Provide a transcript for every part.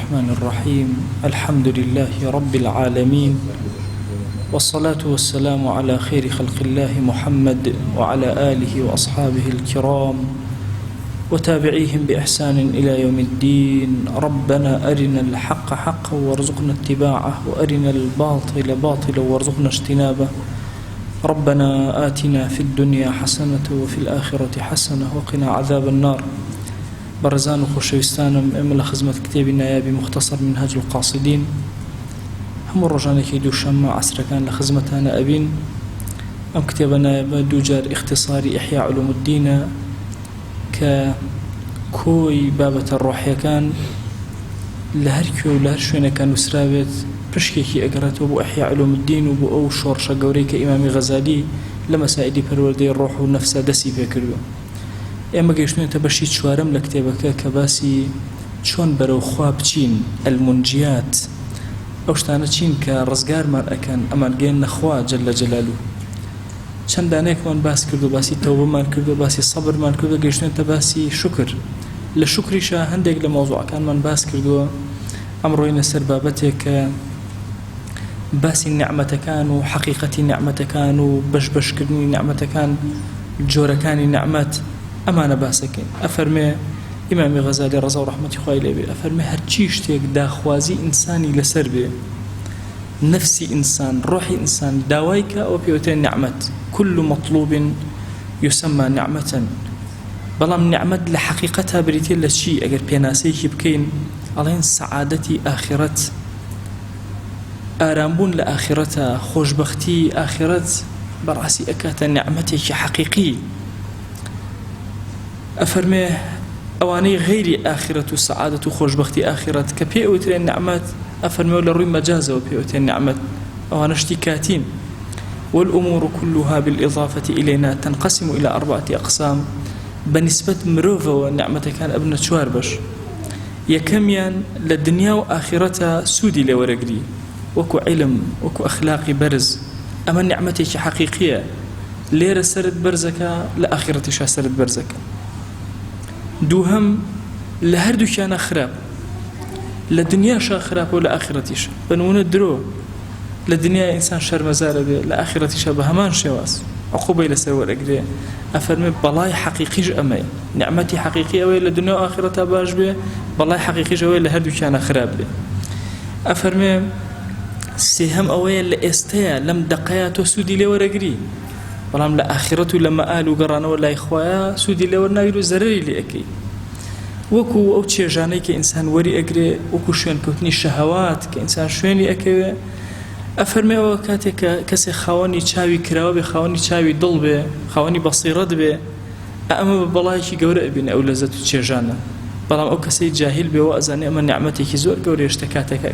الرحمن الرحيم الحمد لله رب العالمين والصلاة والسلام على خير خلق الله محمد وعلى آله وأصحابه الكرام وتابعيهم بإحسان إلى يوم الدين. ربنا أرنا الحق حقا وارزقنا اتباعه وأرنا الباطل باطلا وارزقنا اجتنابه. ربنا آتنا في الدنيا حسنة وفي الآخرة حسنة وقنا عذاب النار. برزان وخوشويستانم إملا خزمة كتاب النيابي مختصر منهج القاصدين هم الرجان كيدو شمع عسر كان لخزمتنا أبين أم كتابنا دوجار اختصاري إحياء علوم الدين كوي بابة الروحية كان لهركو لهرشوين كان وسرابت بشكيكي أقرأت وبو إحياء علوم الدين وبو أو شورشة قوريك إمام غزالي لما سائدي پروردي الروح والنفس دسي فكرو ئێمە گەیشتوینەتە بەشی چوارەم لە کتێبەکە کە باسی چۆن بەرەو خوا بچین ئەلمونجیات ئەو شتانە چین کە ڕزگارمان ئەکەن ئەمان گەیەنە خوا جەلە جەلالوه. چەندانەیەکمان باس کردو باسی تەوبەمان کردو باسی سەبرمان کردو گەیشتوینەتە باسی شکر لە شکریشە هەندێک لە مەوزوعەکانمان باس کردووە. ئەمڕۆینە سەر بابەتێک کە باسی نعمەتەکان و حەقیقەتی نعمەتەکان و بەشبەشکردنی نعمەتەکان جۆرەکانی نعمەت ئەمانە باسەکەین. ئەفەرمێ ئیمامی غەزالی ڕەزا و ڕەحمەتی خوای لێ بێ ئەفەرمێ هەرچی شتێک داخوازی ئینسانی لەسەر بێ نفسی ئینسان ڕۆحی ئینسان داوای کە ئەوە پێوترێن نعمەت. كل مطلوب يسمى نعمة. بەڵام نعمەت لە حەقیقەتها بریتێ لە چی؟ ئەگەر پێناسەیەکی بکەین ئەڵێن سەعادەتی ئاخرەت، ئارامبوون لە ئاخرەتە، خۆشبەختی ئاخرەت بەڕاستی ئەکاتە نعمەتێکی حەقیقی. ئەفەرمێ ئەوانەی غەیری ئاخرەت و سەعادەت و خۆشبەختی ئاخرەت کە پێوترێن نعمەت ئەفەرمێ لە ڕووی مەجازەوە پێوترێن نعمەت، ئەوانە شتی کاتین. والأمور كلها بالإضافة إلينا تنقسم إلى 4 أقسام. بنسبة مروفة ونعمة كان ابن چوار بش. يكميان للدنيا وآخرتها سودي لورقري وكو علم وكو أخلاقي برز. أما النعمة حقيقية ليرة سرد برزك لآخرة شا سرد برزك. دوهم لهردو كان خراب لدنيا شا خراب ولا آخرتيش بنون الدرو لدنيا إنسان شرمزار به لآخرتيش بهمان شواس عقوبة لسرور أجري. أفرمي بلاي حقيقي أمي نعمتي حقيقية ولا لدنيا وآخرتها باش به بلاي حقيقي ولا لهردو كان خراب به. أفرمي سهم أويل لإستيا لم دقيات وسودي لي ورقري بەڵام لە ئاخرەت و لە مەئال و گەڕانەوە لای خۆیە سوودی لێوە ناگیر و زەرەری لێ ئەکەی. وەکو ئەو چێژانەی کە ئینسان وەری ئەگرێ وەکو شوێنکەوتنی شەهەوات کە ئینسان شوێنی ئەکەوێ. ئەفەرمێەوە کاتێک کە کەسێک خاوەنی چاوی کراوە بێ، خاوەنی چاوی دڵ بێ، خاوەنی بەسیرەت بێ، ئەمە بە بەڵایەکی گەورە ئەبینێ ئەو لەزەت و چێژانە. بەڵام ئەو کەسەی جاهیل بێەوە ئەزانێ ئەمە نعمەتێکی زۆر گەورەیەشتە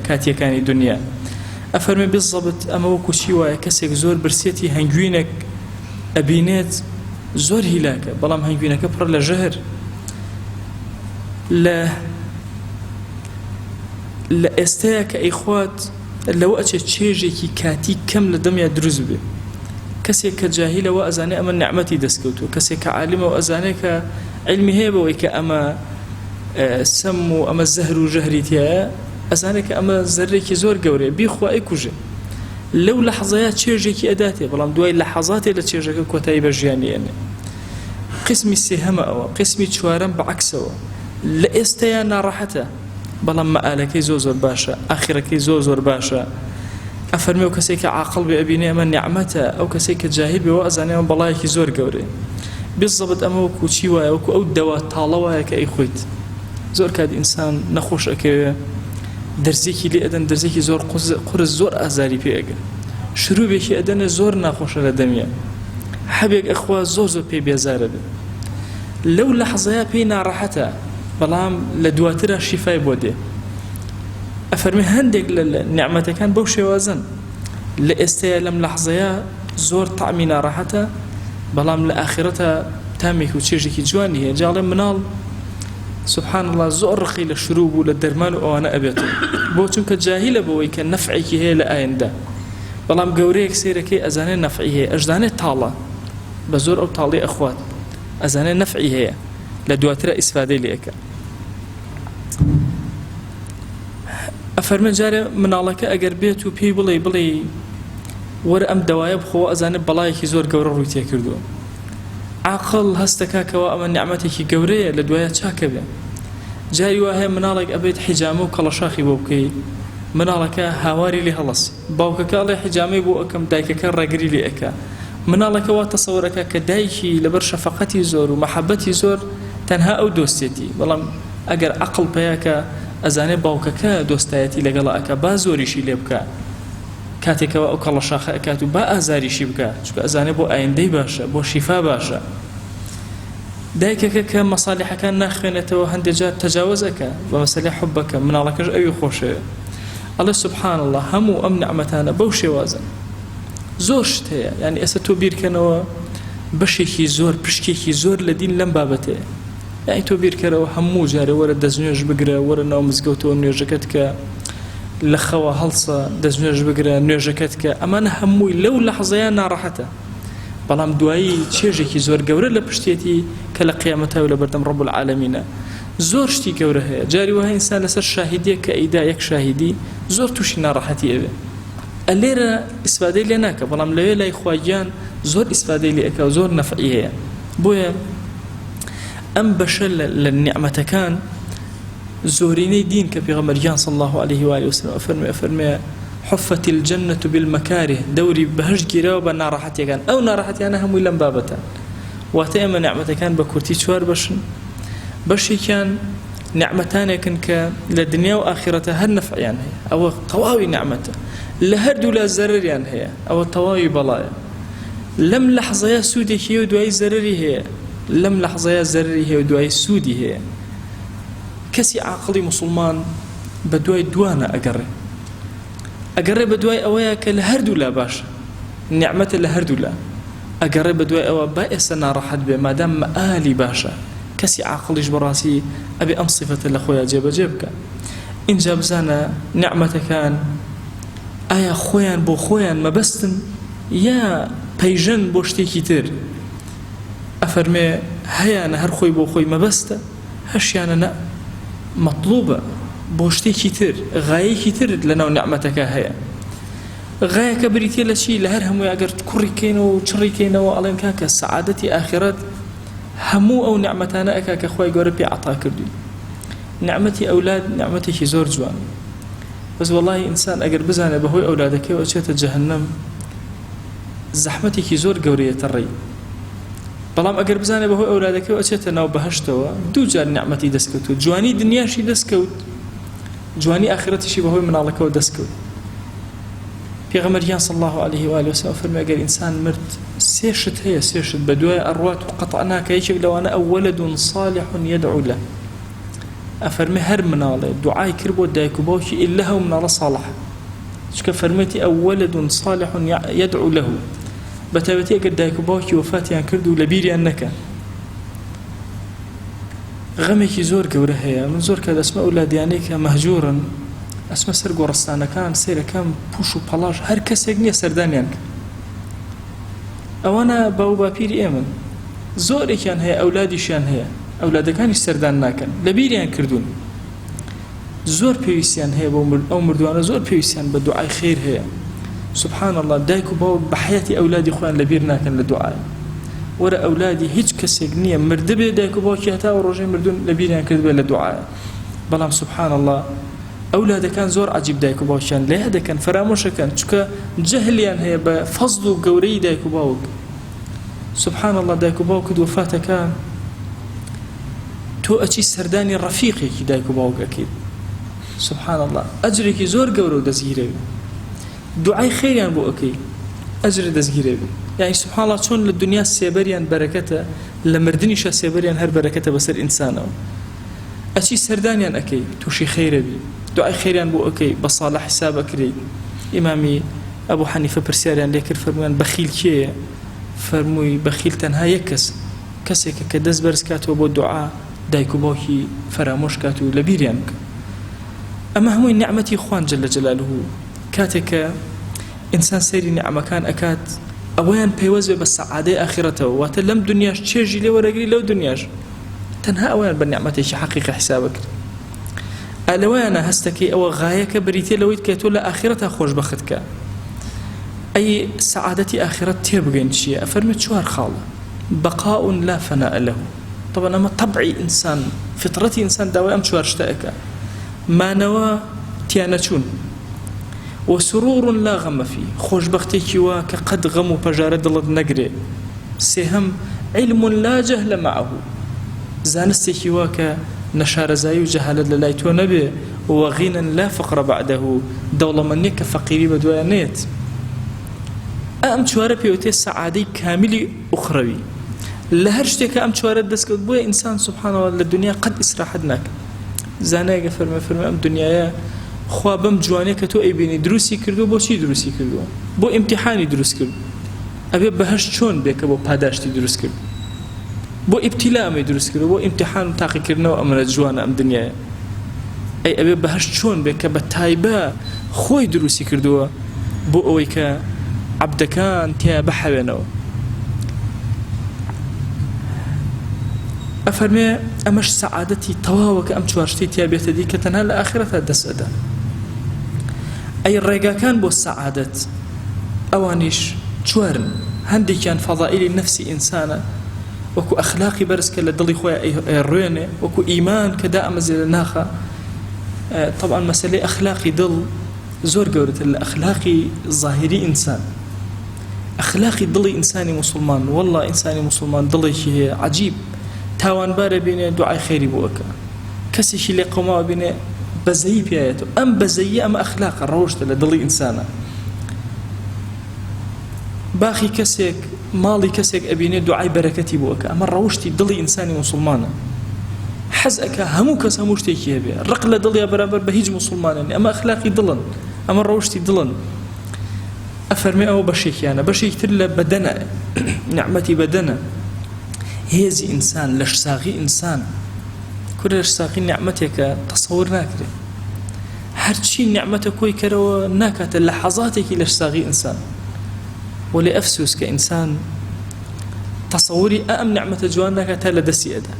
کاتیەکانی دنیا. ئەفەرمێ بالضبط ئەمە وەکو چی وایە کەسێک زۆر برسێتی هەنگوینێک ئەبینێت زۆر هیلاکە بەڵام هەنگوینەکە پڕ لە ژەهر لە ئێستەیە کە ئەیخوات لەوە ئەچێت چێژێکی کاتی کەم لە دەمیا دروست بێ. کەسێک کە جاهیلەوە ئەزانێ ئەمە نعمەتی دەستکەوتووە، کەسێک کە عالمەوە ئەزانێ کە علمی هەیە بەوەی کە ئەمە سەم و ئەمە زەهر و ژەهری تایە، ئەزانێ کە ئەمە زەرێکی زۆر گەورەیە بیخوا ئەیکوژێ. لەو لەحظەیە چێژێکی ئەداتێ بەڵام دوای لەحظاتێ لە چێژەکە کۆتایی بە ژیانیێنێ. قسمی سێهەمە ئەوە. قسمی چوارەم بەعەکسەوە لە ئێستەیە ناڕەحەتە بەڵام مەئالەکەی زۆر باشە، ئاخرەکەی زۆر باشە. ئەفەرمێ و کەسێک کە عاقڵ بێ ئەبینێ ئەمە نعمەتە، ئەو کەسێک کە جاهیل بێەوە ئەزانێ ئەمە بەڵایەکی زۆر گەورەیە. بالضبط ئەمە وەکو چی وایە وەکو ئەو دەوا تاڵە وایە کە ئەیخۆیت. زۆر کات ئینسان نەخۆش ئەکەوێ دەرزێکی لێ ئەدەن، دەرزێکی زۆر قورس زۆر ئازاری پێ ئەگەن، شروبێکی ئەدەنە زۆر ناخۆشە لە دەمیا، حەبێک ئەخوا زۆر پێی بێزارە بێ. لەو لەحظەیە پێی ناڕەحەتە بەڵام لە دواترە شیفای بۆ دێ. ئەفەرمێ هەندێک لە نعمەتەکان بەو شێوازن لە ئێستەیە لەم لەحظەیە زۆر تەعمی ناڕەحەتە بەڵام لە ئاخرەتە تامێک و چێژێکی جوانی هەیە. جاڵێ مناڵ سبحان الله زۆر ڕقی لە شروب و لە دەرمان و ئەوانە ئەبێتەوە بۆ چونکە جاهیلە بەوەی کە نەفعێکی هەیە لە ئایندا، بەڵام گەورەیەک سێرەکەی ئەزانێ نەفعی هەیە، ئەژدانێت تاڵە بە زۆر ئەو تاڵی ئەخوات، ئەزانێ نەفعی هەیە لە دواترە ئیسفادەی لێەکە. ئەفەرمێ جارێ مناڵەکە ئەگەر بێت و پێی بڵێ وەرە ئەم دەوایە بخۆ ئەزانێت بەڵایەکی زۆر گەورە ڕووی تێکردووە عاقڵ هەستەکەکەوە ئەمە نیعمەتێکی گەورەیە لە دوایە چاکە بێ جاری وا هەیە مناڵێک ئەبێت حیجامە و کەڵەشاخی بۆ بکەی مناڵەکە هاواری لێ هەڵەسی باوکەکە ئەڵێ حیجامەی بۆ ئەەکەم دایکەکە ڕێگری لێ ئەکا مناڵەکە وا تەسەوورەکە کە دایکی لەبەر شەفەقەتی زۆر و مەحەبەتی زۆر تەنها ئەو دۆستێتی بەڵام ئەگەر عەقڵ پێیەکە ئەزانێ باوکەکە دۆستایەتی لەگەڵا ئەکا با زۆریشی لێ بکە کاتێکەوە ئەو کەڵەشاخە ئەکات و با ئازاریشی بکە چونکە ئەزانێ بۆ ئایندەی باشە بۆ شیفا باشە دایکەکە کە مەسالیحەکان ناخوێنێتەوە هەندێک جار تەجاوز ئەکە بە مەسەلەی حوبەکە مناڵەکەش ئەوی خۆشەوێ ئەڵێ سوبحان الله هەموو ئەم نعمەتانە بەو شێوازن زۆر شت هەیە یعنی ئێستا تۆ بیرکەنەوە بەشێکی زۆر پشکێکی زۆر لە دین لەم بابەتەیە یعنی تۆ بیرکەرەوە هەموو جارێ وەرە دەستنوێژ بگرە وەرە ناو مزگەوتەوە نوێژەکەت کە لە خەوە هەڵسە دەستنوێژ بگرە نوێژەکەت کە ئەمانە هەمووی لەو لەحظەیە ناڕەحەتە بەڵام دوایی چێژێکی زۆر گەورە لە پشتێتی کە لە قیامەتەوە لە بەردەم ڕەب العالەمینە زۆر شتی گەورە هەیە جاری وایە ئینسان لەسەر شاهیدیە کە ئەیدا یەک شاهیدی زۆر تووشی ناڕەحەتی ئەوێ ئەلێرە ئیسفادەی لێ ناکە بەڵام لەوێ لای خواگیان زۆر ئیسفادەی لێ ئەکا و زۆر نەفعی هەیە بۆیە ئەم بەشە لە نیعمەتەکان زۆرینەی دین کە پێغەمبەریان صلی الله عليه و آله وسلم ئەفەرمێ حفت الجنة بالمكاره دوري بهش گیراو بە ناڕەحەتیەکان ئەو ناڕەحەتیانە هەمووی لەم بابەتە واتە ئێمە نیعمەتەکان بە کورتی چوار بەشن بەشێکیان نیعمەتانێکن کە لە دنیا و ئاخرەتە هەر نەفعیان هەیە ئەوە تەواوی نیعمەتە لە هەردوو لا زەرریان هەیە ئەوە تەواوی بەڵایە لەم لەحظەیە سوودێکی و دوای زەرری هەیە لەم لەحظەیە زەرری هەیە و دوای سوودی هەیە کەسی عاقڵی مسلمان بە دوای دوانە ئەگەڕێ بە دوای ئەوەیە کە لە هەردوو لا باشە نیعمەتە لە هەردوو لا ئەگەڕێ بە دوای ئەوە با ئێستا ناڕەحەت بێ مادام مەئالی باشە کەسی عاقڵیش بەڕاستی ئەبێ ئەم صیفەتە لە خۆیان جێبەجێ بکە اینجا بزانە نیعمەتەکان ئایا خۆیان بۆ خۆیان مەبەستن یا پەیژەن بۆ شتێکی تر ئەفەرمێ هەیانە هەر خۆی بۆ خۆی مەبەستە هەشیانە نە مەطلوبە بۆ شتێکی تر غایەکی تر لەناو نیعمەتەکە هەیە غایەکە بریتێ لە چی لە هەر هەمووی ئەگەر کوڕیکەینەوە و چڕیکەینەوە ئەڵێن کاکە سەعادەتی ئاخرەت هەموو ئەو نیعمەتانە ئەکا کە خۆی گەورە پێ عەتا کردووی نیعمەتی ئەولاد نیعمەتێکی زۆر جوان بەس وەڵاهی ئینسان ئەگەر بزانێ بەهۆی ئەولادەکەیەوە چێتە جەهەنەم زەحمەتێکی زۆر گەورەیەتە ڕێی بەڵام ئەگەر بزانێ بەهۆی ئەولادەکەیەوە چێتە ناو بەهەشتەوە دوو جار نیعمەتی دەستکەوتووە جوانی دنیاشی دەستکەوت جوانی ئاخرەتیشی بەهۆی مناڵەکەەوە دەستکەوت پێغەمبەریان صلی الله عليه و آله وسلم فەرمێ ئەگەر ئینسان مرد سێ شت هەیە سێ شت بە دوای ئەڕوات و قەتع ناکە یەکێک لەوانە ئەو وەلد صالح يدعو له ئەفەرمێ هەر مناڵێ دوعای کرد بۆ دایک و باوکی ئیلا هەو مناڵە صالحە چونکە فەرمێتی ئەو وەلد صالح يدعو له بەتایبەتی ئەگەر دایک و باوکی وەفاتیان کرد و لە بیریان نەکە غەمێکی زۆر گەورە هەیە من زۆر کە دەسمە ئەولادیانەی کە مەهجوورن ئەسمە سەر گۆڕستانەکان سێرەکەم پوش و پەڵاش هەر کەسێک نییە سەردانیان کرد ئەوانە باو باپیری ئێمن زۆرێکیان هەیە ئەولادیشیان هەیە ئەولادەکانیش سەردان ناکەن لە بیریان کردوون زۆر پێویستیان هەیە بۆ ئەو مردوانە زۆر پێویستیان بە دوعای خێر هەیە سبحان الله دایک و باوک بە حیاتی ئەولادی خۆیان لە بیر ناکەن لە دوعای وەرە ئەولادی هیچ کەسێک نییە مردە بێ دایک و باوکی هەتا و ڕۆژەی مردوون لە بیریان کرد بێ لە دوعای بەڵام سبحان الله ئەولادەکان زۆر عەجیب دایک و باوکیان لێ دەکەن فەرامۆشەکەن چونکە جەهلیان هەیە بە فەزڵ و گەورەی دایک و باوک سبحان الله دایک و باوکت وەفاتەکە تۆ ئەچی سەردانی ڕەفیقێکی دایک و باوکەکەیت سبحان الله ئەجرێکی زۆر گەورە و دەستگیرەوی دوعای خێریان بۆ ئەکەی ئەجر دەستگیرەوی یعنی سبحان الله چۆن لە دنیا سێبەریان بەرەکەتە لە مردنیشە سێبەریان هەر بەرەکەتە بەسەر ئینسانەوە ئەچی سەردانیان ئەکەی تووشی خێرەبی دوعای خێریان بۆ ئەکەی بە ساڵح حساب ئەکرێ ئیمامی ئەبوو حەنیفە پرسیاریان لێ کرد فەرموویان بەخیل کێیە فەرمووی بەخیل تەنها یەک کەسێکە کە دەست بەرز کاتەوە بۆ دوعا دایک و باوکی فەرامۆش کات و لە بیریان بکە ئەمە هەمووی نیعمەتی خوان جەل جەلالوه کاتێکە ئینسان سەیری نیعمەکان ئەکات ئەوەیان پەیوەست بێ بە سەعادەی ئاخرەتەوە واتە لەم دنیاش چێژی لێ وەرەگری لەو دنیاش تەنها ئەویان بە نیعمەتێکی حەقیقی حساب کرد ئەلەوەیانە هەستەکەی ئەوە غایەکە بریتێ لەوەی کە تۆ لە ئاخرەتە خۆشبەخت کە ئەی سەعادەتی ئاخرەت تێبگەین چییە؟ ئەفەرمێ 4 خاڵە بەقاء لا فناء له. طبعا ئەمە طبعی ئینسان فطرەتی ئینسان داوای ئەم 4 شتەکە مانەوە تیانەچوون وسرور لا غم فيه خۆشبەختێکی وا کە قەت غەم و پەژارە دڵت نەگرێ. سێهەم علم لا جهل معه زانستێکی وا کە نەشارەزایی و جەهالەت لە لای تۆ نەبێ وغنى لا فقر بعده دەوڵەمەندێک کە فەقیری بە دوایە نێت. ئەم 4 پێوتێ سەعادەی کامیلی ئوخڕەوی لە هەر شتێکە ئەم 4 دەستکەوت بۆیە ئینسان سبحانەوە لە دنیا قەت ئیسراحەت ناکە. زانایەکە فەرمێ ئەم دنیاە خوا بەم جوانەیە کە تۆ ئەیبینی دروستی کردو بۆچی دروستی کردووە؟ بۆ ئیمتیحانی دروست کرد. ئەبێ بەهەشت چۆن بێکە بۆ پاداشتی دروست کرد، بۆ ئیبتیلا ئەمەی دروست کردو، بۆ ئیمتیحان و تاقیکردنەوە ئەمرە جوانە ئەم دنیاە. ئەی ئەبێ بەهەشت چۆن بێکە بە تایبە خۆی دروستی کردووە بۆ ئەوەی کە عەبدەکان تیا بەحەوێنەوە. ئەفەرمێ ئەمەش سەعادەتی تەواوە کە ئەم 4 شتەی تیا بێتە دی کە تەنها لە ئاخرەتە دەست ئەدا. ئەی ڕێگاکان بۆ سەعادەت ئەوانیش 4 هەندێکیان فەضائیلی نەفسی ئینسانە وەکو ئەخلاقی بەرز کە لە دڵی خۆی ئەڕوێنێ، وەکو ئیمان کە دائەمەزێ لە ناخە. طبعا مەسەلەی ئەخلاقی دڵ زۆر گەورەتر لە ئەخلاقی ظاهری ئینسان. ئەخلاقی دڵی ئینسانی مسلمان والله ئینسانی مسلمان دڵێکی هەیە عەجیب، تاوانبارە بینێ دوعای خێری بۆ ئەکا، کەسێکی لێ قەوماوە بینێ بەزەیی پێایەتەوە. ئەم بەزەیی ئەمە ئەخلاقە ڕەوشتە لە دڵی ئینسانە. باخی کەسێک ماڵی کەسێک ئەبینێ دوعای بەرەکەتی بۆ ئەکا، ئەمە ڕەوشتی دڵی ئینسانی مسلمانە. حەز ئەکا هەموو کەس هەموو شتێکی هەبێ، ڕق لە دڵیا بەرامبەر بە هیچ مسلمانێ. ئەمە ئەخلاقی دڵن، ئەمە ڕەوشتی دڵن. ئەفەرمێ ئەوە بەشێکیانە. بەشێکی تر لە بەدەنە، نعمەتی بەدەنە، هێزی ئینسان، لەشساغی ئینسان. کورە لەشساغی نعمەتێکە تەسەور ناکرێت، هەرچی نعمەتە کۆی کەرەوە ناکاتە لە حەزاتێکی لەشساغی ئینسان. وەلێ ئەفسوس کە ئینسان تەسەوری ئەم نعمەتە جوان ناکات تا لە دەستی ئەدا.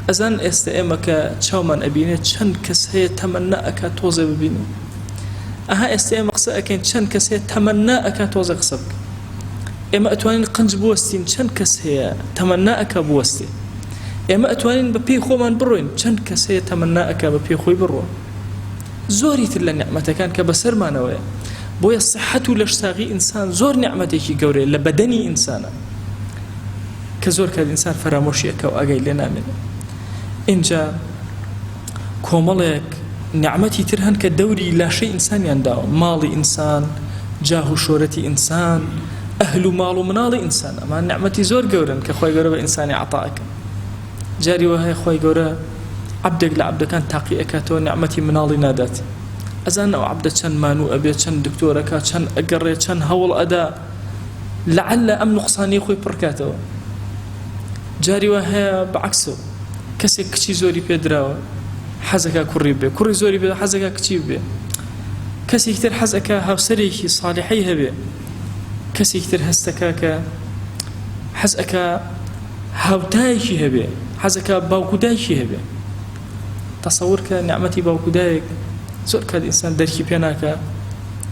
ئەزان ئێستا ئێمە کە چاومان ئەبینێت چەند کەس هەیە تەمەنا ئەکات تۆزە ببینێ. ئەها ئێستا ئێمە قسە ئەکەین چەند کەس هەیە تەمەنا ئەکات تۆزە قسە بکە. ئێمە ئەتوانین قنج بوەستین، چەند کەس هەیە تەمەنا ئەکا بوەستێ. ئێمە ئەتوانین بە پێی خۆمان بڕۆین، چەند کەس هەیە تەمەنا ئەکا بە پێی خۆی بڕۆ. زۆری تر لە نعمەتەکان کە بەسەرمانەوەیە. بۆیە صحەت و لەشساغی ئینسان زۆر نعمەتێکی گەورەیە لە بەدەنی ئینسانە کە زۆر کات ئینسان فەرامۆشی ئەکا و ئاگای لێ نامێنێت. اینجا کۆمەڵێک نعمەتی تر هەن کە دەوری لاشەی ئینسانیان داوە، ماڵی ئینسان، جاه و شۆرەتی ئینسان، ئەهل و ماڵ و مناڵی ئینسان. ئەمان نعمەتی زۆر گەورن کە خۆی گەورە بە ئینسانی عەتاءەکە. جاری وهەیە خۆی گەورە عەبدێک لە عەبدەکان تاقی ئەکاتەوە نعمەتی مناڵی نادات. ئەزان ئەو عەبدە چەند مانوو ئەبێت، چەند دکتۆرەکە، چەند ئەگەڕێ، چەند هەوڵ ئەدا لەعەلە ئەم نوقسانی خۆی پڕکاتەوە. جاری وهەیە بەعەکسەوە کەسێک کچی زۆری پێدراوە حەزەکە کوڕی بێ، کوڕی زۆری بێ حەزەکە کچی بێ. کەسێک تر حەزەکە هاوسەرێکی صالحەی هەبێ، کەسێک تر هەستەکە کە حەزەکە هاوتایەکی هەبێ، حەزەکە باوکودایکی هەبێ. تەسەور کە نعمەتی باوکودایەک زۆر کات ئینسان دەرکی پێ ناکە.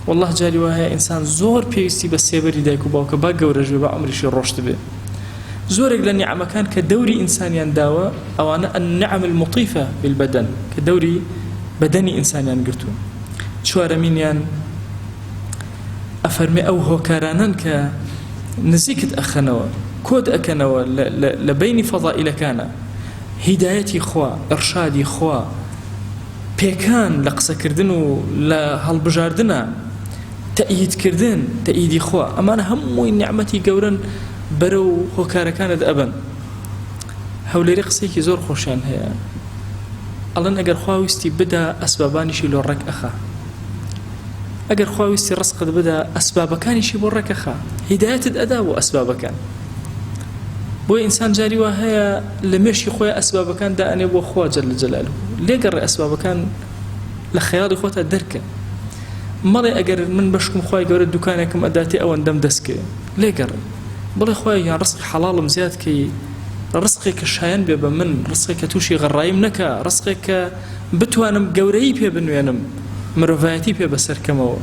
والله جاری وهەیە ئینسان زۆر پێویستی بە سێبەری دایک و باوکە با گەورەش بێ، با عمریشی ڕۆشت بێ. زۆرێک لە نعمەکان کە دەوری ئینسانیان داوە ئەوانە النعم المطیفە بالبەدەن کە دەوری بەدەنی ئینسانیان گرتوون. چوارەمینیان ئەفەرمێ ئەو هۆکارانن کە نزیکت ئەخەنەوە، کۆد ئەکەنەوە لە بینی فەضائیلەکانە، هیدایەتی خوا، ئەرشادی خوا، پێکان لە قسەکردن و لە هەڵبژاردنە، تەئیدکردن، تەئیدی خوا. ئەمانە هەمووی نعمەتی گەورن بەرە و هۆکارەکانت ئەبن. هەولێری قسەیەکی زۆر خۆشیان هەیە، ئەڵێن ئەگەر خواویستی بدا ئەسبابانیشی لۆ ڕێک ئەخا، ئەگەر خواویستی ڕزقت بدا ئەسبابەکانیشی بۆ ڕێک ئەخا، هیدایەتت ئەدا بۆ ئەسبابەکان. بۆی ئینسان جاری وا هەیە لە مێشی خۆی ئەسبابەکان دائەنێ بۆ خوا جەل جەلالوه، لێگەڕێ ئەسبابەکان لە خەیاڵی خۆتە دەرکە. مەڵێ ئەگەر من بەشکم خوای گەورە دوکانێکم ئەداتی ئەوەندەم دەستکرێ، لێگەڕێ بڵێ خوای یان ڕزقی حەڵاڵم زیاد کەی ڕزقێک کە شایەن بێ بە من، ڕزقێک کە تووشی غەڕاییم نەکا، ڕزقێک کە بتوانم گەورەی پێ بنوێنم، مرۆڤایەتی پێ بەسەرکەمەوە.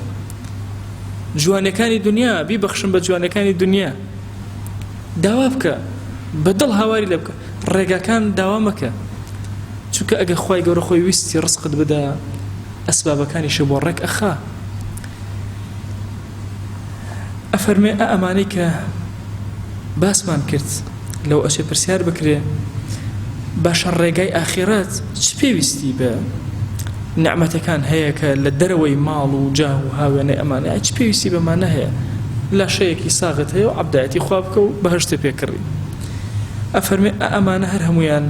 جوانەکانی دنیا بیبەخشم بە جوانەکانی دنیا، داوا بکە بەدڵ هاواری لێ بکە، ڕێگاکان داوا مەکە، چونکە ئەگە خوای گەورە خۆی ویستی ڕزقت بدا ئەسبابەکانیشە بۆ ڕێک ئەخا. ئەفەرمێ ئەمانەی کە باسمان کرد لەو ئەچێ پرسیار بکرێ باشە ڕێگای ئاخیرەت چ پێویستی بە نعمەتەکان هەیە کە لە دەرەوەی ماڵ و جاه و هاوێنەی ئەمانە چ پێویستی بەمانە هەیە، لاشەیەکی ساغت هەیە و عەبدایەتی خوا بکە و بەهەشتە پێکڕی. ئەفەرمێ ئەمانە هەر هەمویان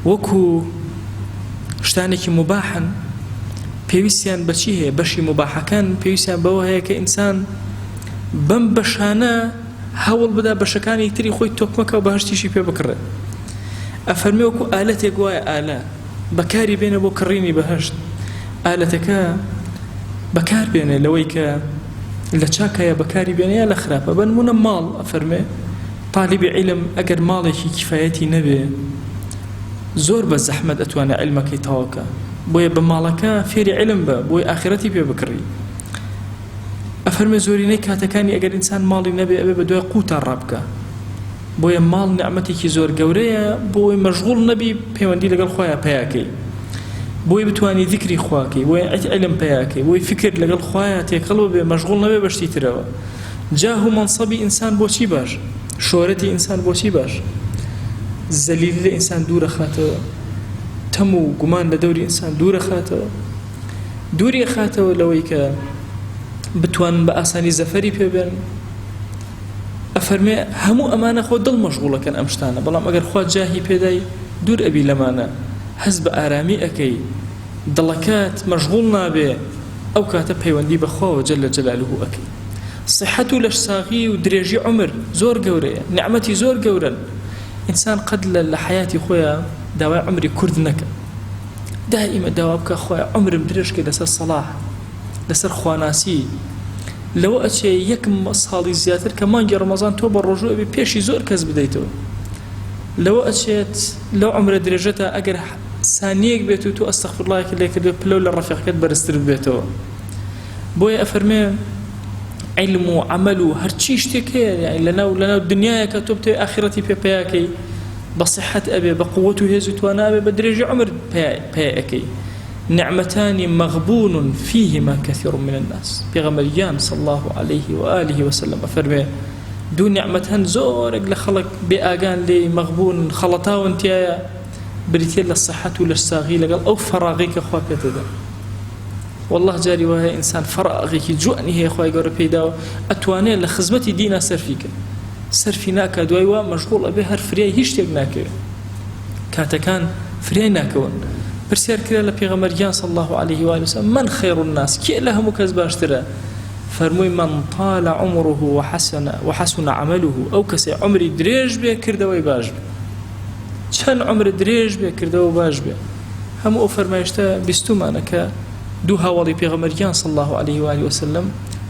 وەکو شتانێکی مباحن، پێویستیان بەچی هەیە؟ بەشی مباحەکان پێویستیان بەوە هەیە کە ئینسان بەم بەشانە هەوڵ بدا بەشەکانی تری خۆی تۆکمەکە و بەهەشتیشی پێ بکڕێ. ئەفەرمێ وەکو ئالەتێک وایە ئالە بەکاری بێنە بۆ کڕینی بەهەشت، ئالەتەکە بەکار بێنێ لەوەی کە لە چاکەیە بەکاری بێنە یا لە خراپە. بەنمونە ماڵ، ئەفەرمێ طالبی عیلم ئەگەر ماڵێکی کیفایەتی نەبێ زۆر بە زەحمەت ئەتوانێ عیلمەکەی تەواوکە، بۆیە بە ماڵەکە فێری عیلم بە بۆی ئاخرەتی پێ بکڕی. ئەفەرمێ زۆرینەی کاتەکانی ئەگەر ئینسان ماڵی نەبێ ئەبێ بە دوای قوتە ڕابکە، بۆیە ماڵ نعمەتێکی زۆر گەورەیە بۆی مەشغوڵ نەبی پەیوەندی لەگەڵ خۆیان پێیاکەی، بۆی بتوانی ذیکری خواکەی، بۆی عیلم پێیاکەی، بۆی فکر لەگەڵ خۆیان تێکەڵ بێ، مەشغوڵ نەبێ بەشتی ترەوە. جاه و مەنسەبی ئینسان بۆچی باش؟ شۆرەتی ئینسان بۆچی باش؟ زەلیلی لە ئینسان دوورە خاتەوە، تەم و گومان لە دەوری ئینسان دوورە خاتەوە، دووری خاتەوە لەوەی کە بتوان بە ئاسانی زەفەری پێبێن. ئەفەرمێ هەموو ئەمانە خۆ دڵ مەشغوڵەکەن ئەم شتانە، بەڵام ئەگەر خوا جاهی پێدای دوور ئەبی لەمانە، هەز بە ئارامی ئەەکەی، دڵەکەت مەشغوڵ نابێ، ئەو کاتە پەیوەندی بەخواوە جەل جەلالوهو ئەکەی. صحەت و لەشساغی و درێژی عمر زۆر گەورەیە، نعمەتی زۆر گەورن. ئینسان قەد لە حیاتی خۆیان داوای عمری کورد نەکە، دائیمە داوا بکە خۆی عمرم درێژکە لەسەر سەلاح، لەسەر خواناسی. لەوە ئەچێ یەکم ساڵی زیاتر کە مانگی ڕەمەزان تۆ بە ڕۆژوو ئەبێ پێشی زۆر کەس بدەیتەوە. لەوە ئەچێت لەو عمرە درێژەتە ئەگەر سانیەک بێت و تۆ ئەستەغفیرڵڵاهێکی لێ کردوێ پلە لە ڕەفیقەکەت بەرزتر بێتەوە. بۆیە ئەفەرمێ علم و عمل و هەرچی شتێک هەیە، یعنی لەناو دنیایەکە تۆ بتوێ ئاخرەتی پێیاکەی، بە صحەت ئەبێ، بە قووەت و هێز و توانە ئەبێ، بە درێژی عمر پێیەکەی. نعمتان مغبون فيهما كثير من الناس. پیغمبریان صلى الله عليه وآله وسلم أفرمي دو نعمتان زورق لخلق بآقان لي مغبون خلطاون تيايا بريتيا للصحة وللساغي لقال أو فراغيك أخوة بيتدا. والله جاري وهي إنسان فراغيك جواني هي أخوة يقول بيدا أتواني لخزمتي دينا سرفيك سرفيناك دوايوا مشغول أبي هر فرياي هيشتيق ناكي كاتكان فرياي ناكون. برسيار كلا لبيغمبريان صلى الله عليه وآله وسلم من خير الناس كي لهم كذباشترا؟ فرموي من طال عمره وحسن عمله أو كسي عمري دريج بيه كردوي باش بيه چەند عمر درێژ بێ کردەوە باش بێ. هەموو ئەو فەرمایشتە بیستومانەکە دوو هاوڵی پێغەمبەریان صلی الله عليه و آله وسلم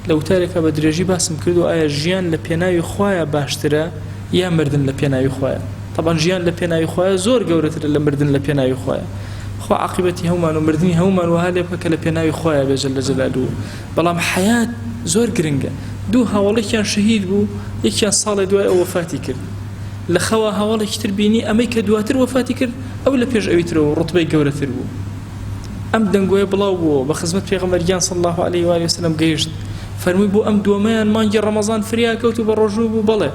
لە وتارێکە بە درێژی باسم کردو ئایا ژیان لە پێناوی خوایە باشترە یا مردن لە پێناوی خوایە. طبعا ژیان لە پێناوی خوایە زۆر گەورەترە لە مردن لە پێناوی خوایە. خوا عاقبەتی هەمومان و مردنی هەمومان وها لێ بکە لە پێناوی خوایە بێ جەل جەلالوهو. بەڵام حەیات زۆر گرنگە. دوو هاوڵێکیان شەهید بوو، یەکیان ساڵی دوای ئەو وەفاتی کرد. لە خەوا هاوڵێکی تر بینی ئەمەی کە دواتر وەفاتی کرد ئەو لە پێش ئەوی ترەوە ڕوتبەی گەورەتر بوو. ئەم دەنگۆیە بڵاو بووە بە خزمەت پێغەمبەریان صلی الله عليه و آله وسلم گەیشت. فەرمووی بۆ ئەم دووەمەیان مانگی ڕەمەزان فریا کەوت و بە ڕۆژوو بوو. بەڵێ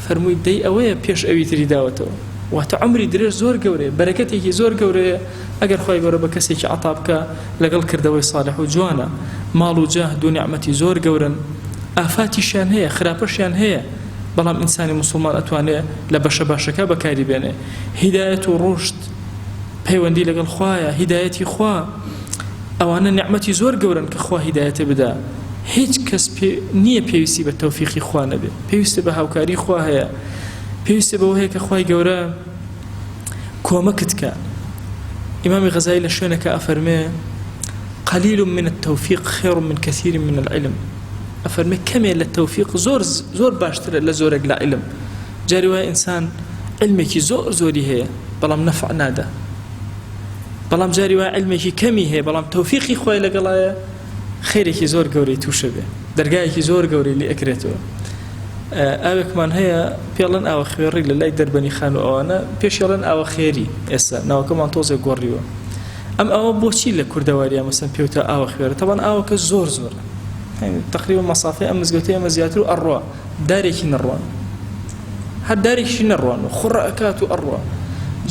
فەرمووی دەی ئەوەیە پێش ئەوی تری داوەتەوە. واتە عمری درێژ زۆر گەورەیە، بەرەکەتێکی زۆر گەورەیە ئەگەر خوای گەورە بە کەسێکی عەتا بکە لەگەڵ کردەوەی ساڵح و جوانە. ماڵ و جاه دوو نیعمەتی زۆر گەورن، ئافاتیشیان هەیە، خراپەشیان هەیە، بەڵام ئینسانی موسڵمان ئەتوانێت لە بەشە باشەکە بەکاری بێنێ. هیدایەت و ڕوشد پەیوەندی لەگەڵ خوایە، هیدایەتی خوا ئەوانە نیعمەتی زۆر گەورن کە خوا هیدایەتە بدا. هیچ کەس نییە پێویستی بە تەوفیقی خوا نەبێت، پێویستە بە هاوکاری خوا هەیە، پێویستە بەوە هەیە کە خوای گەورە کۆمەکت کە. ئیمامی غەزالی لە شوێنەکە ئەفەرمێ قلیل من التوفیق خير من كثير من العلم. ئەفەرمێ کەمێ لە تەوفیق زۆر باشترە لە زۆرێک لە عیلم. جاری وایە ئینسان علمێکی زۆر زۆری هەیە بەڵام نەفع نادا، بەڵام جاری وایە علمێکی کەمی هەیە بەڵام تەوفیقی خۆی لەگەڵایە خێرێکی زۆر گەورەی تووشە بێ، دەرگایەکی زۆر گەورەی لێ ئەکرێتەوە. ئاوێکمان هەیە پێڵەن ئاوە خوێڕی لە لای دەربەنی خان و ئەوانە پێشێڵەن ئاوە خێری، ئێستا ناوەکەمان تۆزێک گۆڕیوە. ئەم ئەوە بۆچی لە کوردەواریە مەسەن پێوتە ئاوە خوێرە؟ تەبەن ئاوەکە زۆر زۆرە، تقریبا مەسافەی ئەم مزگەوتەی ئەمە زیاتر و ئەڕوا دارێکی نەڕوان، هەر دارێکی نەڕوان و خوڕە ئەکات و ئەڕوا.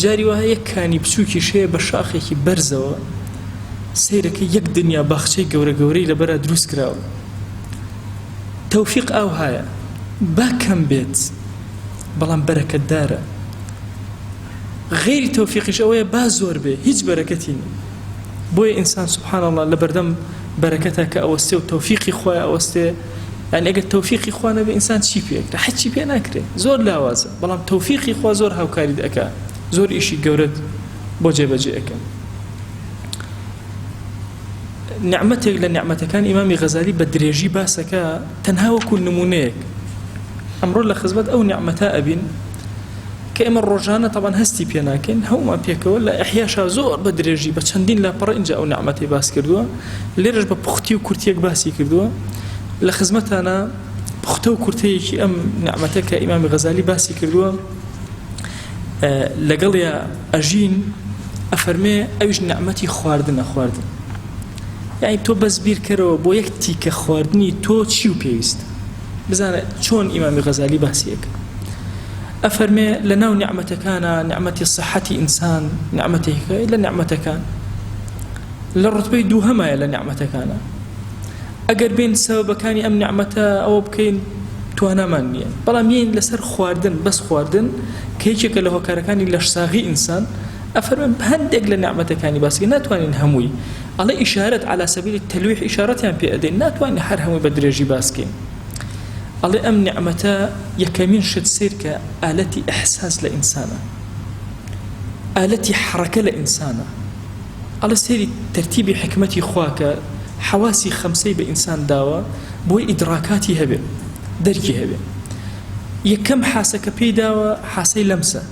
جاری وایە یەک کانی بچووکی شەیە بە شاخێکی بەرزەوە سەیرەکە یەک دنیا باخچەی گەورە گەورەی لەبەرە دروست کراوە. تەوفیق ئاو هایە با کەم بێت بەڵام بەرەکەتدارە، غێری تەوفیقیش ئەوەیە با زۆر بێ هیچ بەرەکەتی نیە. بۆیە ئینسان سوبحان الله لە بەردەم بەرەکەتە کە ئەوەستێ و تەوفیقی خۆی ئەوەستێ، یعنی ئەگەر تەوفیقی خوا نەبێ ئینسان چی پێکرا؟ هیچی پێ ناکرێت، زۆر لاوازە، بەڵام تەوفیقی خوا زۆر هاوکاری دەکات، زۆر ئیشی گەورەت بۆ جێبەجێ ئەکەن. نعمەتێک لە نعمەتەکان ئیمامی غەزالی بە درێژی باسەکە تەنها وەکو نمونەیەک. ئەمڕۆ لە خزمەت ئەو نعمەتە ئەبین کە ئێمە ڕۆژانە تەبەن هەستی پێ ناکەین، هەمومان پێکەوە لە ئەحیاشا زۆر بە درێژی بە چەندین لاپەڕە اینجا ئەو نعمەتەی باس کردووە، لێرەش بە پوختی و کورتیەک باسی کردووە. لە خزمەتانە پوختە و کورتەیەکی ئەم نعمەتە کە ئیمامی غەزالی باسی کردووە لەگەڵیا ئەژین ئەفەرمێ ئەویش نعمەتی خواردنە. خواردن یعنی تۆ بەس بیر کەرەوە بۆ یەک تیکە خواردنی تۆ چی و پێویستە، بزانە چۆن ئیمامی غەزالی باسیەکە. ئەفەرمێ لە ناو نعمەتەکانە نعمەتی صحەتی ئینسان نعمەتێکە لە نعمەتەکان لە ڕوتبەی دووهەمایە لە نعمەتەکانە. ئەگەر بین سەبەبەکانی ئەم نعمەتە ئەوە بکەین توانامان نییە، بەڵام یین لەسەر خواردن بەس خواردن کە هیچێکە لە هۆکارەکانی لەشساغی ئینسان. ئەفەرمێ هەندێک لە نعمەتەکانی باسکە ناتوانین هەمووی، ئەڵێ ئیشارەت على سبیل التەلویح ئیشارەتیان پێ ئەدەین، ناتوانین هەر هەمووی بە درێژی باسکەین. ئەڵێ ئەم نعمەتە یەکەمین شت سیر کە ئالەتی ئەحساس لە ئینسانە، ئالەتی حرەکە لە ئینسانە. ئەڵێ سێری تەرتیبی حکمەتی خوا کە حواسی خەمسەی بە ئینسان داوە بۆی ئیدراکاتی هەبێ، دەرکی هەبێ. یەکەم حاسەکە پێی داوە حاسەی لەمسە،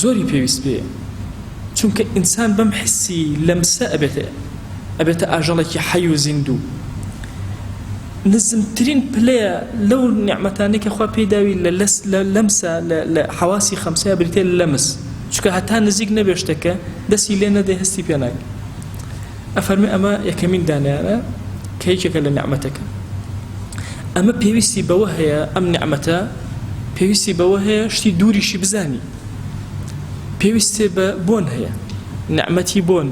زۆری پێویست بێ، چونکە ئینسان بەم حسی لەمسە ئەبێتە ئاژەڵێکی حەی و زیندوو. نزمترین پلەیە لەو نعمەتانەی کە خوا پێی داوی لە لەمسە لە حواسی خەمسەیە بریتێ لەمس، چونکە هەتا نزیک نەبێشتەکە دەستی لێ نەدەی هەستی پێ ناکە. ئەفەرمێ ئەمە یەکەمین دانیانە کە هیچێکە لە نعمەتەکە. ئەمە پێویستی بەوە هەیە، ئەم نعمەتە پێویستی بەوە هەیە شتی دووریشی بزانی، پێویستێ بە بۆن هەیە، نعمەتی بۆن،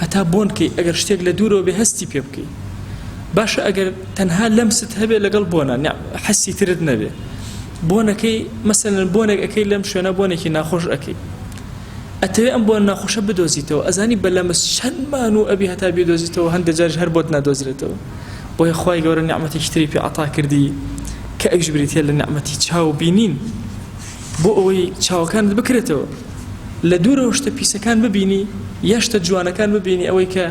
هەتا بۆن کەی ئەگەر شتێک لە دوورەوە بێ هەستی پێ بکەی. باشە ئەگەر تەنها لەمست هەبێ لەگەڵ بۆنە حەسی ترت نەبێ، بۆنەکەی مەسەلەن بۆنێک ئەەکەی لەم شوێنە بۆنێکی ناخۆش ئەەکەی، ئەتەوێ ئەم بۆن ناخۆشە بدۆزیتەوە، ئەزانی بە لەمس چەندمان و ئەبی هەتا بێدۆزیتەوە، هەندێک جارش هەر بۆت نادۆزرێتەوە. بۆیە خوای گەورە نعمەتێکی تری پێ عەتا کردی کە ئەویش بریتێ لە نعمەتی چاو بینین، بۆ ئەوەی چاوەکانت بکرێتەوە، لە دوورەوە شتە پیسەکان ببینی یا شتە جوانەکان ببینی، ئەوەی کە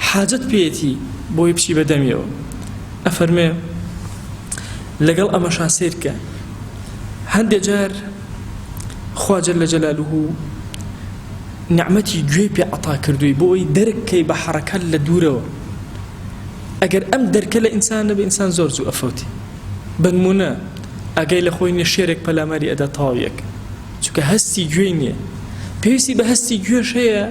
حاجەت پێیەتی بۆی بچی بەدەمیەوە. ئەفەرمێ لەگەڵ ئەمەشان سیرکە هەندێک جار خوا جەل جەلالوهو نعمەتی گوێ پێ عەتا کردووی بۆ ئەوەی دەرکەی بە حەرەکەت لە دوورەوە. ئەگەر ئەم دەرکە لە ئینسان نەبێ ئینسان زۆر زوو ئەفەوتی. بنمونە ئەگەی لە خۆی نیە شێرێک پەلاماری ئەدا تاویەک، چونکە هەستی گوێی نییە، پێویستی بە هەستی گوێش هەیە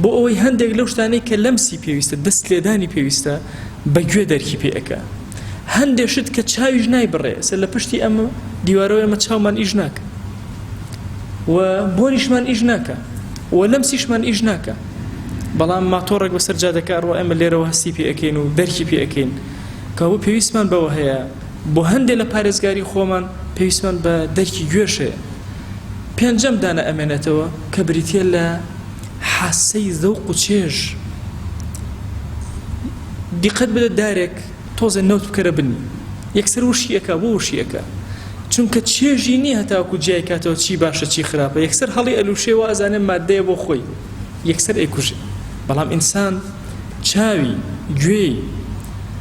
بۆ ئەوەی هەندێک لەو شتانەی کە لەمسی پێویستە، دەست لێدانی پێویستە بە گوێ دەرکی پێ ئەکا. هەندێک شت کە چاویش نایبڕێ، سەر لە پشتی ئەمە دیوارەوە ئەمە چاومان ئیش ناکە و بۆنیشمان ئیش ناکە و لەمسیشمان ئیش ناکە، بەڵام ماتۆڕێک بەسەر جادەکە ڕۆ ئەمە لێرەوە هەستی پێ ئەکەین و دەرکی پێ ئەکەین، کە بۆ پێویستمان بەوە هەیە. بۆ هەندێک لە پارێزگاری خۆمان پێویستمان بە دەرکی گوێش هەیە. پێنجەم دانە ئەمێنێتەوە کە بریتێ لە حاسەی ذەوق و چێژ. دیقەت بدە دارێک تۆزە نەوت بکەرە بنی، یەکسەر وشی ئەکا بۆ وشی ئەکا، چونکە چێژی نییە هەتاوەکو جیای کاتەوە چی باشە چی خراپە، یەکسەر هەڵی ئەلوشێوە ئەزانێ مادەیە بۆ خۆی یەکسەر ئەیکوژێ. بەڵام ئینسان چاوی، گوێی،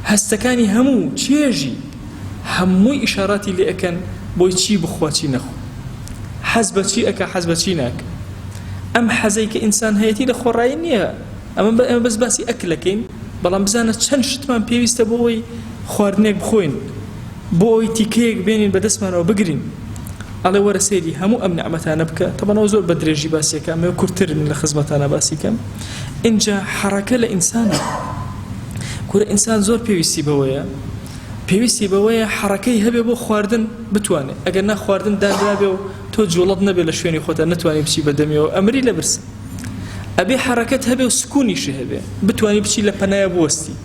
هەستەکانی هەموو، چێژی هەمووی ئیشاراتی لێ ئەکەن بۆی چی بخوا چی نەخۆ. حەز بە چی ئەکا حەز بە چی ناکە ئەم حەزەی کە ئینسان هەیەتی لە خۆڕایی نییە ئەمە بەس باسی ئەکلەکەین بەڵام بزانە چەند شتمان پێویستە بۆ ئەوەی خواردنێک بخۆین بۆ ئەوەی تیکەیەک بێنین بەدەستمانەوە بگرین ئەڵێ وەرە سەیری هەموو ئەم نعمەتانە بکە تەبەنەوە زۆر بە درێژی باسیەکە ئەمە کورتترن لە خزمەتانە باسی کەم اینجا حەرەکە لە ئینسانە کورە ئینسان زۆر پێویستی بەوەیە حەرەکەی هەبێ بۆ خواردن بتوانێت ئەگەر نا خواردن دانرابێ و تۆ جوڵەت نەبێ لە شوێنی خۆتە نتوانانی بچی بەدەمیەوە ئەمری لە برسە ئەبێ حەرەکەت هەبێ و سکونیشی هەبێ بتوانی بچی لە پەنایە بوەستی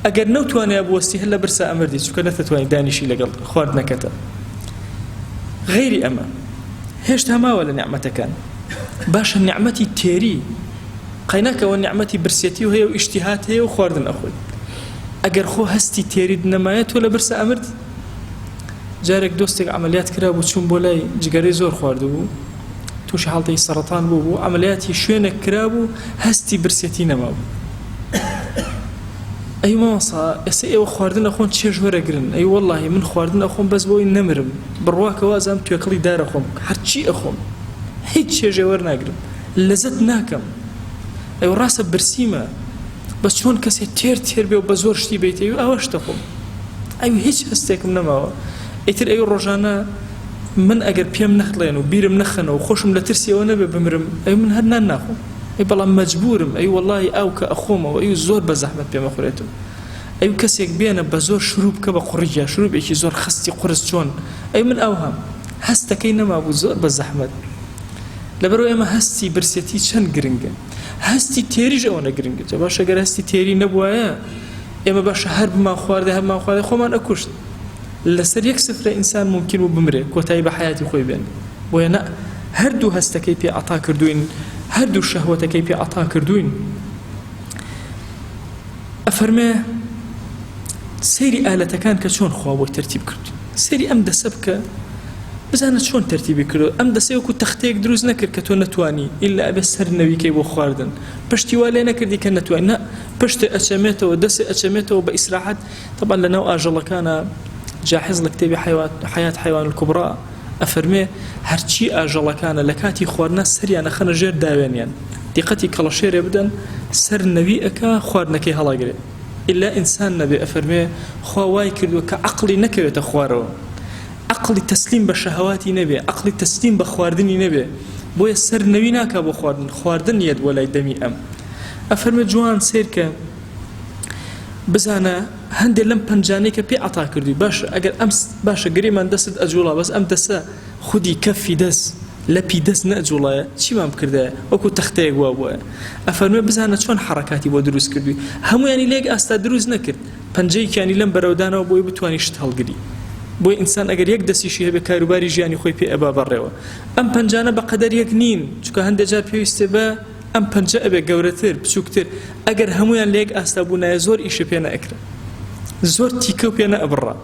ئەگەر نەوتوانێ بوەستی هەر لە برسە ئەمردی چونکە نەتەتوانی دانیشی لەگەڵ خواردنەکەتە غیری ئەمە هێشتا ماوە لە نیعمەتەکان باشە نیعمەتی تێری قەیناکەوە نیعمەتی برسێتی و هەیە و ئیشتیهات هەیە و خواردن ئەخۆی ئەگەر خۆ هەستی تێریت نەمایە تۆ لە برسە ئەمردی جارێک دۆستێک عملیات کرا بوو چوون بۆ لای جگەرەی زۆر خواردبوو تووشی حاڵتەی سەرەتان بوو عملیاتی شوێنێک کرا بوو هەستی برسێتی نەمابوو ئەی مامۆستا ئێستا ئێوە خواردن ئەخۆن چێژ وەرەگرن ئەی وەڵڵاهی من خواردن ئەخۆم بەس بۆی نەمرم بڕواکەوە ئازام توێکڵی دار ئەخۆم هەرچی ئەخۆم هیچ چێژێ وەرناگرم لەزەت ناکەم ئەو ڕاستە برسیمە بەس چۆن کەسێ تێر بێ و بە زۆر شتی بیت ئەوی ئەوەش دەخۆم ئەوی هیچ هەستێکم نەماوە ئیتر ئەوی ڕۆژانە من ئەگەر پێم نەخڵێن و بیرم نەخەنە و خۆشم لە ترسیەوە نەبێ بمرم ئەوی من هەر نان ناخۆم ئەی بەڵام مەجبورم ئەی وەڵڵاهی ئاو کە ئەخۆمەوە ئەوی زۆر بە زەحمەت پێمەخورێتەوە ئەوی کەسێک بێنە بە زۆر شروع بکە بە قوڕیجە شروعێکی زۆر خستی قورس چۆن ئەی من ئەو هەم هەستەکەی نەمابوو زۆر بە زەحمەت لەبەرەوە ئێمە هەستی برسێتی چەند گرنگە هەستی تێریش ئەوەنە گرنگە جا باشە گەر هەستی تێری نەبووایە ئێمە باشە هەر بمان خواردە خۆمان ئەکوشت لەسەر یەک سفرە ئینسان ممکن و بمرێ کۆتایی بە حیاتی خۆی بێن بۆیە نە هەردوو هەستەکەی پێ عەتا کردوین هەردوو شەهوەتەکەی پێ عەتا کردوین ئەفەرمێ سەیری ئالەتەکان کە چۆن خوا بۆی تەرتیب کردوین سەیری ئەم دەسە بکە بزانە چۆن تەرتیبی کردو ئەم دەسێ وەکو تەختەیەک دروست نەکرد کە تۆ نەتوانی ئیلا ئەبێ سەر نەویکەی بۆ خواردن پشتی وا لێ نەکردی کە نەتوانی نە پشتێ ئەچەمێتەوە دەسێ ئەچەمێتەوە بە ئیسراحەت طبعا لەناو ئاژەڵەکانە جاحز لە کتێبی حیات حیوان الکوبرا ئەفەرمێ هەرچی ئاژەڵەکانە لە کاتی خواردنە سەریانە خەنە ژێر داوێنیان دیقەتی کەڵەشێرێ بدەن سەر نەوی ئەکا خواردنەکەی هەڵاگرێ ئیلا ئینسان نەبێ ئەفەرمێ خوا وای کردووە کە عەقڵی نەکەوێتە خوارەوە عقلی تسلیم بە شەهەواتی نەبێ عقلی تسلیم بە خواردنی نەبێ بۆیە سەر نەوی ناکا بۆ خواردن یەت وەلای دەمی ئەم ئەفەرمێ جوان سێرکە بزانە هەندێک لەم پەنجانەی کە پێ عەتا کردووی باشە ئەگەر ئەم باشە گرێمان دەست ئەجوڵا بەس ئەم دەسە خودی کەفی دەست لەپی دەست نەجوڵایە چیمان بکردایە وەکو تەختەیەک وا بووە ئەفەرمێ بزانە چۆن حەرەکاتی بۆ دروست کردووی هەموویانی لێک ئاستا دروست نەکرد پەنجەیەکیانی لەم بەرەودانەوە بۆی بتوانی شت هەڵگری بۆی ئینسان ئەگەر یەک دەستیشی هەبێ کاروباری ژیانی خۆی پێ ئەبا بەڕێوە ئەم پەنجانە بە قەدەر یەک نین چونکە هەندێک جار پێویستێ بە ئەم پەنجە ئەبێ گەورەتر بچووکتر ئەگەر هەمویان لێک ئاستا بوونایە زۆر ئیشە پێ نەئەکرا زۆر تیکە و پێ نەئەبڕا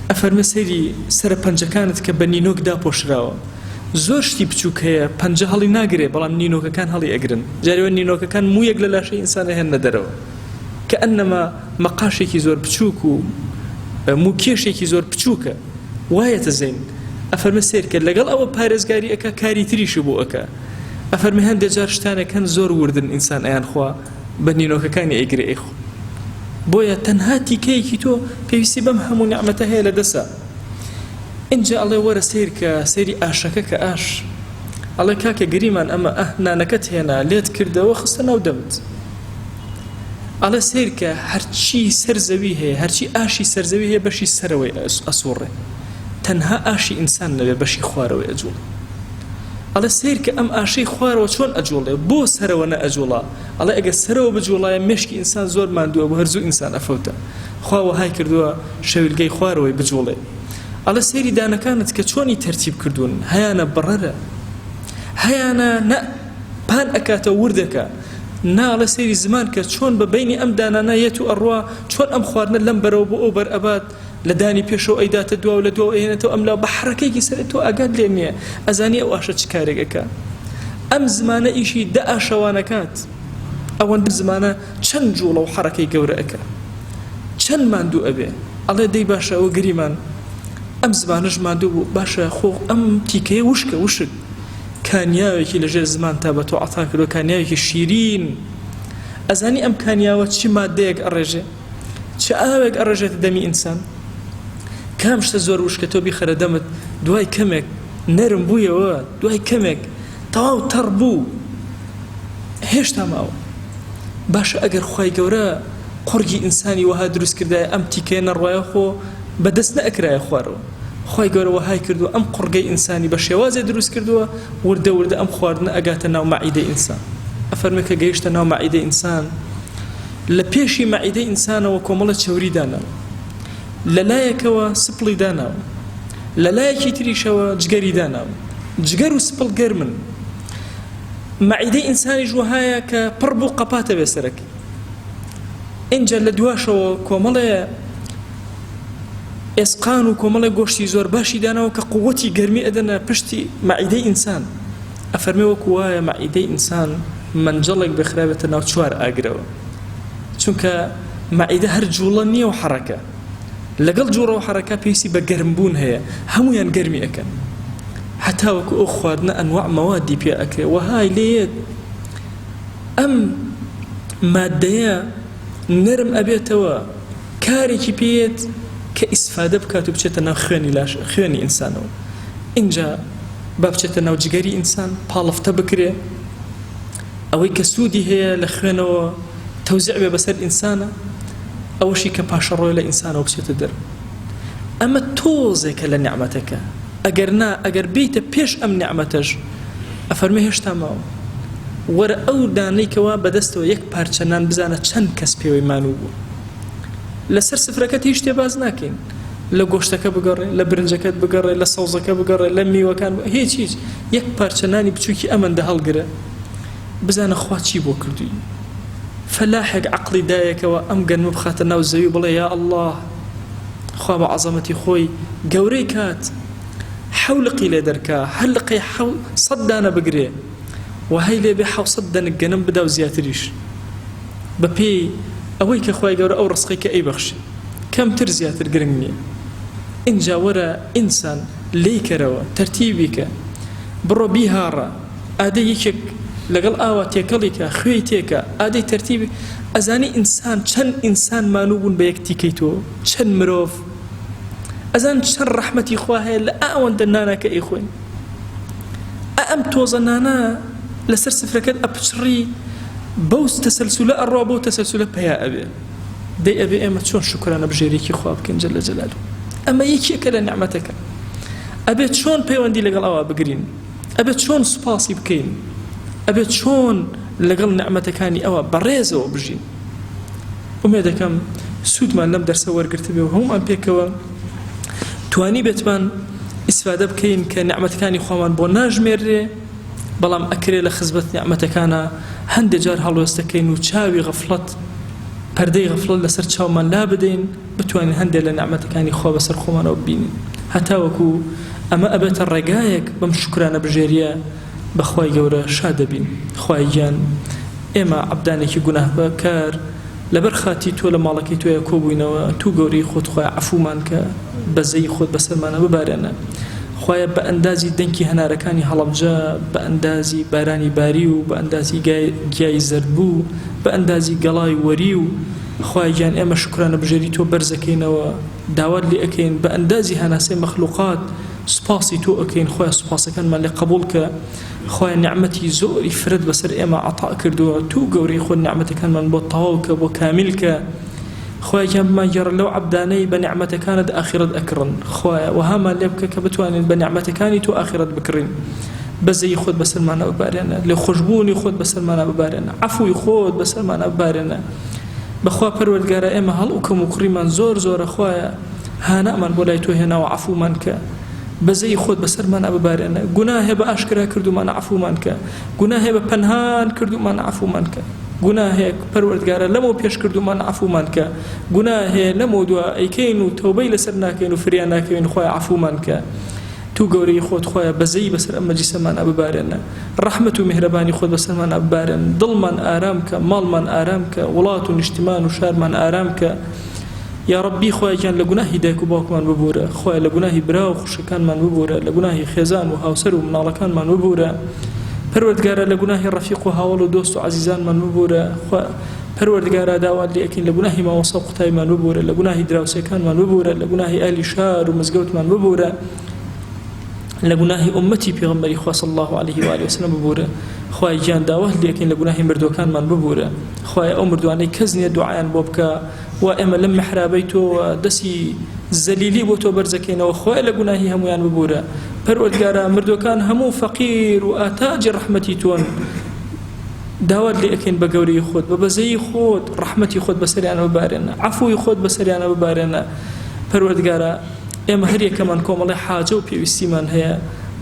ئەفەرمێ سەیری سەرە پەنجەکانت کە بە نینۆک داپۆشراوە زۆر شتی بچووک هەیە پەنجە هەڵی ناگرێ بەڵام نینۆکەکان هەڵی ئەگرن جاریوە نینۆکەکان مویەک لە لاشەی ئینسانە هێنە دەرەوە کە ئەنەما مەقاشێکی زۆر بچووک و موکێشێکی زۆر بچووکە وایەتە زین ئەفەرمە سێرکە لەگەڵ ئەوە پارێزگاری ئەکا کاری تریشی بۆ ئەکا ئەفەرمە هەندێک جار شتانێکەن زۆر وردن ئینسان ئەیان خوا بە نینۆکەکانی ئەیگرێ ئەیخۆ بۆیە تەنها تیکەیەکی تۆ پێویستی بەم هەموو نیعمەتە هەیە لە دەسە اینجا ئەڵێ وەرە سیرکە سەیری ئاشەکە کە ئاش ئەڵێ کاکە گریمان ئەمە نانەکەت هێنا لێت کردەوە خستە ناو دەمت ئەڵێ سیرکە هەرچی سەرزەوی هەیە هەرچی ئاشی سەرزەوی هەیە بەشی سەرەوەی ئەسوڕێ تەنها ئاشی ئینسان نەبێ بەشی خوارەوەی ئەجوڵ ئەڵێ سیرکە ئەم ئاشەی خوارەوە چۆن ئەجوڵێ بۆ سەرەوە نەئەجوڵا ئەڵێ ئەگە سەرەوە بجوڵایە مێشکی ئینسان زۆر ماندووە بۆ هەرزوو ئینسان ئەفەوتە خواوە های کردووە شەویلگەی خوارەوەی بجوڵێ ئەڵێ سەیری دانەکانت کە چۆنی تەرتیب کردوون هەیانە بڕەرە هەیانە نە پان ئەکاتە وردەکە ناڵە سەیری زمان کە چۆن بە بینی ئەم دانانە یەت و ئەڕوا چۆن ئەم خواردنە لەم بەرەوە بۆ ئەو بەرئەبات لە دانی پێشەوە ئەیداتە دوا و لە دوا ئەهێنێتەوە ئەم لا بە حرەکەیەکی سەر تۆ ئاگات لێ نییە ئەزانی ئەو ئاشە چ کارێکەکە ئەم زمانە ئیشی دە ئاشەوانەکات ئەوەن زمانە چەند جوڵە و حرەکەی گەورە ئەکە چەند ماندوو ئەبێ ئەڵێ دەی باشە ئەوە گریمان ئەم زمانەش ماندوو بوو باشە خۆ ئەم تیکەیە وشک کانیاوێکی لەژێر زمان تا بە تۆ عەتا کردو کانیاوێکی شیرین ئەزانی ئەم کانیاوە چی مادەیەک ئەڕێژێ چ ئاوێک ئەڕێژێتە دەمی ئینسان کام شتە زۆر وشکە تۆ بیخەرە دەمت دوای کەمێک نەرم بوویەوە دوای کەمێک تەواو تەڕ بوو هێشتا ماوە باشە ئەگەر خوای گەورە قورگی ئینسانی وەها دروست کردایە ئەم تیکەیە نەڕوایە خۆ بەدەست نەئەکرایە خوارەوە خوای گەورە وەهای کردو ئەم قورگەی ئینسانی بە شێوازێ دروست کردووە وردە ئەم خواردنە ئەگاتە ناو مەعیدەی ئینسان ئەفەرمێ کە گەیشتە ناو مەعیدەی ئینسان لە پێشی مەعیدەی ئینسانەوە کۆمەڵە چەوری داناوە لەلایەکەوە سپڵی داناوە لەلایەکی تریشەوە جگەری داناوە جگەر و سپڵ گەرمن مەعیدەی ئینسانیش وەهایە کە پڕ بوو قەپاتە بێ سەرەکی اینجا لە دواشەوە کۆمەڵێ ئێسقان و کۆمەڵێ گۆشتی زۆر باشی داناوە کە قووەتی گەرمی ئەدەنە پشتی مەعیدەی ئینسان ئەفەرمێ وەکو وایە مەعیدەی ئینسان منجەڵێک بخرابێتە ناو چوار ئاگرەوە چونکە مەعیدە هەر جوڵە نییە و حەرەکە لەگەڵ جوڵە و حەرەکە پێویستی بە گەرمبوون هەیە هەمویان گەرمی ئەکەن حتا وەکو ئەو خواردنە ئەنواع مەوادی پێ ئەکرێ وەهای لێیەک ئەم مادەیە نەرم ئەبێتەوە کارێکی پێیت کە ئیسفادە بکات و بچێتە ناو خوێنی ئینسانەوە اینجا با بچێتە ناو جگەری ئینسان پاڵفتە بکرێ ئەوەی کە سوودی هەیە لە خوێنەوە تەوزیع بێ بەسەر ئینسانە ئەوەشی کە پاشەڕۆی لە ئینسانەوە بچێتە دەر ئەمە تۆزێکە لە نیعمەتەکە ئەگەر بیتە پێش ئەم نیعمەتەش ئەفەرمێ هێشتا ماوە وەرە ئەو دانەیکەوە بەدەستەوە یەک پارچە نان بزانە چەند کەس پێوەی مانوو بوو لەسەر سفرەکەت هیچ شتێ باز ناکەین لە گۆشتەکە بگەڕێ لە برنجەکەت بگەڕێ لە سەوزەکە بگەڕێ لە میوەکان هیچ یەک پارچە نانی بچووکی ئەمەندە هەڵگرە بزانە خوا چی بۆ کردووی فەلاحێک عەقڵی دایەکەوە ئەم گەنمە بخاتە ناو زەوی بڵێ یا ئەڵڵاه خوا بە عەزەمەتی خۆی گەورەی کات حەولقی لێ دەرکا هەلقی 100 دانە بگرێ وهەی لێ بێ 700 دەنگ گەنم بدا و زیاتریش بەپێی ئەوەی کە خوای گەورە ئەو ڕزقی کە ئەیبەخشێ کەمتر زیاتر گرنگ نییە اینجا وەرە ئینسان لێی کەرەوە تەرتیبی کە بڕۆ بیهاڕە ئادەی یەکێک لەگەڵ ئاوا تێکەڵی کە خوێی تێکە ئادەی تەرتیبی ئەزانی ئینسان چەند ئینسان مانوو بوون بە یەکتیکەی تۆ چەند مرۆڤ ئەزان چەند ڕەحمەتی خوا هەیە لە ئەوەندە نانەکە ئەیخۆین ئەم تۆزە نانە لەسەر سفرەکەت ئەپچڕی بەو تەسەلسولە ئەڕوا بەو تەسەلسولە پیا ئەبێ دەی ئەبێ ئێمە چۆن شوکرانە بژێریکی خوا بکەین جەل جەلالو ئەمە یەکێکە لە نیعمەتەکە ئەبێ چۆن پەیوەندی لەگەڵ ئەوە بگرین ئەبێ چۆن سوپاسی بکەین ئەبێ چۆن لەگەڵ نیعمەتەکانی ئەوە بەڕێزەوە بژین ئومێد دەکەم سوودمان لەم دەرسە وەرگرتبێ و هەمومان پێکەوە توانی بێتمان ئیسفادە بکەین کە نیعمەتەکانی خۆمان بۆ ناژمێرێ بەڵام ئەکرێ لە خزمەت نیعمەتەکانە هەندێک جار هەڵوێستەکەین و چاوی غەفڵەت پەردەی غەفڵەت لەسەر چاومان لا بدەین بتوانین هەندێک لە نیعمەتەکانی خوا بەسەر خۆمانەوە ببینین هەتا وەکو ئەمە ئەبێتە ڕێگایەک بەم شوکرانە بژێریە بەخوای گەورە شاد دەبین خوای گیان ئێمە عەبدانێکی گوناهبار لەبەر خاتی تۆ لە ماڵەکەی تۆیە کۆبووینەوە تو گەورەی خۆت خوای عەفومان کە بەزەی خۆت بەسەرمانە ببارێنە خوایە بە ئەندازی دەنگی هەنارەکانی هەڵەبجە بە ئەندازی بارانی باری و بە ئەندازی گیای زەربوو بە ئەندازی گەڵای وەری و خوای گیان ئێمە شکرانە بژێری تۆ بەرزەکەینەوە داوات لێ ئەکەین بە ئەندازی هەناسەی مەخلوقات سوپاسی تۆ ئەکەین خوای سوپاسەکانمان لێ قبول کە خوای نیعمەتی زۆری فرد بەسەر ئێمە عەتا کردووە تو گەورەی خۆت نیعمەتەکانمان بۆ تەواو کە بۆ کامیل کە خوای گیان بمانگێڕە لەو عەبدانەی بە نیعمەتەکانت ئاخرەت ئەکڕن خوایە وهامان لێ بکە کە بتوانین بە نیعمەتەکانی تۆ ئاخرەت بکڕین بەزەی خۆت بەسەرمانە ببارێنە لێ خۆشبوونی خۆت بەسەرمانە ببارێنە عەفوی خۆت بەسەرمانە ببارێنە بەخوا پەروەردگارە ئێمە هەڵ و کەم و کوڕیمان زۆرە خوایە هانامان بۆ لای تۆ هێناوە عەفومان کە بەزەی خۆت بەسەرمانە ببارێنە گوناه هەیە بە ئاشکرا کردومانە عەفومان کە گوناه هەیە بە پەنهان کردومانە عەفومان کە گوناه هەیە پەروەردگارە لەمەوە پێش کردومانە عەفومان کە گوناه هەیە لەمەوە دووە ئەیکەین و تەوبەی لەسەر ناکەین و فریان ناکەین خوای عەفومان کە تو گەورەی خۆت خوایە بەزەی بەسەر ئەم مەجلیسەمانە ببارێنە ڕەحمەت و میهرەبانی خۆت بەسەرمانە ببارێن دڵمان ئارام کە ماڵمان ئارام کە وڵات و نیشتمان و شارمان ئارام کە یا ربی خوای جان لە گوناهی دایک و باوکمان ببوورە، خوای لە گوناهی برا و خوشەکانمان ببوورە، لە گوناهی خێزان و هاوسەر و مناڵەکانمان ببوورە، پەروەردگارە لە گوناهی ڕەفیق و هاوڵ و دۆست و عەزیزانمان ببوورە، پەروەردگارە داوات لێ ئەکەین لە گوناهی مامۆستا و قوتایمان ببوورە، لە گوناهی دراوسێکانمان ببوورە، لە گوناهی ئالی شار و مزگەوتمان ببوورە، لە گوناهی ئومەتی پێغەمبەری خوا صلی الله علیه و آله وسلم ببوورە. خوای گیان داوات لێ ئەکەین لە گوناهی مردوەکانمان ببوورە، خوای ئەو مردوانەی کەس نییە دوعایان بۆ بکە و ئێمە لەم محرابەی تۆ دەستی زەلیلی بۆ تۆ بەرزەکەینەوە، خوای لە گوناهی هەمویان ببوورە. پەروەردگارە مردوەکان هەموو فەقیر و ئاتاجی ڕەحمەتی تۆن، داوات لێ ئەکەین بە گەورەی خۆت، بە بەزەیی خۆت ڕەحمەتی خۆت بەسەریانە ببارێنە، عەفوی خۆت بەسەریانە ببارێنە. پەروەردگارە ئێمە هەر یەکەمان کۆمەڵی حاجە و پێویستیمان هەیە،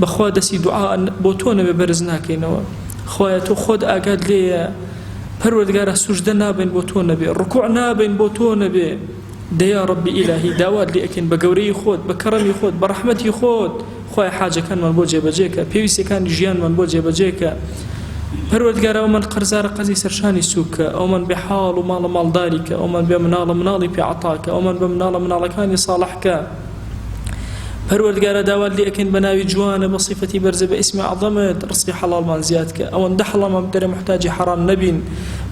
بەخوا دەستی دوعا بۆ تۆ نەبێ بەرز ناکەینەوە، خوایە تۆ خۆت ئاگات لێیە. پەروەردگارە سوژدە نابین بۆ تۆ نەبێ، ڕکوع نابین بۆ تۆ نەبێ. دەیا ڕەبی ئیلاهی داوات لێ ئەکەین بە گەورەی خۆت، بە کەڕەمی خۆت، بە ڕەحمەتی خۆت، خوای حاجەکانمان بۆ جێبەجێکە، پێویستیەکانی ژیانمان بۆ جێبەجێکە. پەروەردگارە ئەومان قەرزارە قەزی سەرشانی سووکە، ئەومان بێ حاڵ و ماڵە ماڵداریکە، ئەومان بێ مناڵە مناڵی پێعەتاکە، ئەومان بە مناڵە مناڵەکانی ساڵحکە. پەروەردگارە داوات لێ ئەکەین بە ناوی جوانە بە صیفەتی بەرزە بە ئیسمی عەظەمت ڕزقی حەڵاڵمان زیادکە، ئەوەندە حەڵالمان بدەرێ محتاجی حەرام نەبین.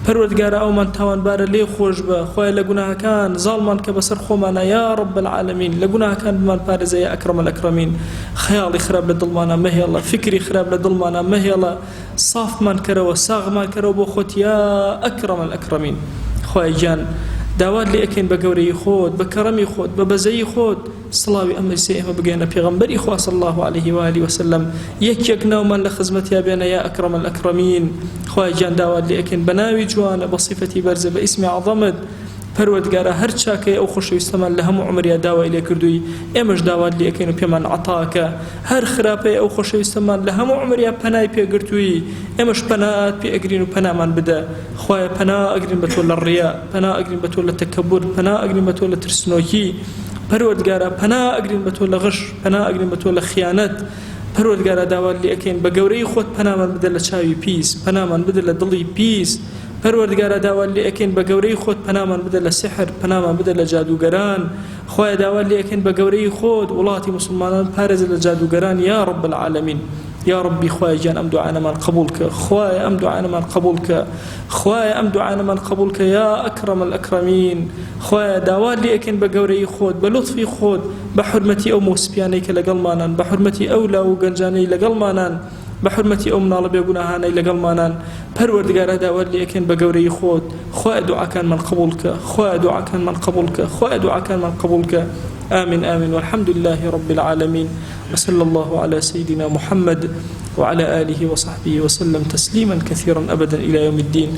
پەروەردگارە ئەومان تاوانبارە لێ خۆش بە، خوای لە گوناهەکان زاڵمان کە بەسەر خۆمانە یا رب العالمین، لە گوناهەکان بمان پارێزە یا ئەکرەم الئەکرەمین. خەیاڵی خراپ لە دڵمانە مەهێڵە، فکری خراپ لە دڵمانە مەهێڵە، صافمان کەرەوە، ساغمان کەرەوە بۆ خۆت یا ئەکرەم الئەکرەمین. خوای گیان داوات لێ ئەکەین بە گەورەی خۆت، بە کەڕەمی خۆت، بە بەزەیی خۆت، سڵاوی ئەمەی ئێمە بگەینە پێغەمبەری خوا صلی الله علیه و آله وسلم، یەک ناومان لە خزمەتیا بێنە یا ئەکرەم الئەکرەمین. خوای گیان داوات لێ ئەکەین بە ناوی جوانە بە صیفەتی بەرزە بە ئیسمی عەظەمت. پەروەردگارە هەر چاکەی ئەو خۆشەویستەمان لە هەموو عومریا داوای لێ کردووی، ئێمەش داوات لێ ئەکەین و پێمان عەتاکە. هەر خراپەی ئەو خۆشەویستەمان لە هەموو عومریا پەنای پێگرتووی، ئێمەش پەنات پێ ئەگرین و پەنامان بدە. خوایە پەنا ئەگرین بە تۆ لە ڕیا، پەنا ئەگرین بە تۆ لە تەکەبور، پەنا ئەگرین بە تۆ لە ترسنۆکی. پەروەردگارە پەنا ئەگرین بە تۆ لە غش، پەنا ئەگرین بە تۆ لە خیانەت. پەروەردگارە داوات لێ ئەکەین بە گەورەی خۆت پەنامان بدە لە چاوی پیس، پەنامان بدە لە دڵی پیس. پەروەردگارە داوات لێ ئەکەین بە گەورەی خۆت پەنامان بدە لە سحر، پەنامان بدە لە جادوگەران. خوایە داوات لێ ئەکەین بە گەورەی خۆت وڵاتی مسلمانان پارێزە لە جادوگەران یا رب العالمین. یا ربی خوای جان ئەم دوعانەمان قبول کە، خوایە ئەم دوعانەمان قبول کە، خوایە ئەم دوعانەمان قبول کە یا ئەکرەم الئەکرەمین. خوایە داوات لێ ئەکەین بە گەورەی خۆت، بە لوتفی خۆت، بە حورمەتی ئەو مۆسپیانەی کە لەگەڵمانان، بە حورمەتی ئەو لاو و گەنجانەی لەگەڵمانان، بە حورمەتی ئەو مناڵە بێگوناهانەی لەگەڵمانان. پەروەردگارە داوات لێ ئەکەین بە گەورەی خۆت، خوایە دوعاکانمان قبول کە، خوایە دوعاکانمان قبول کە، خوایە دوعاکانمان قبول کە. آمين آمين والحمد لله رب العالمين، وصلى الله على سيدنا محمد وعلى آله وصحبه وسلم تسليما كثيرا أبدا إلى يوم الدين.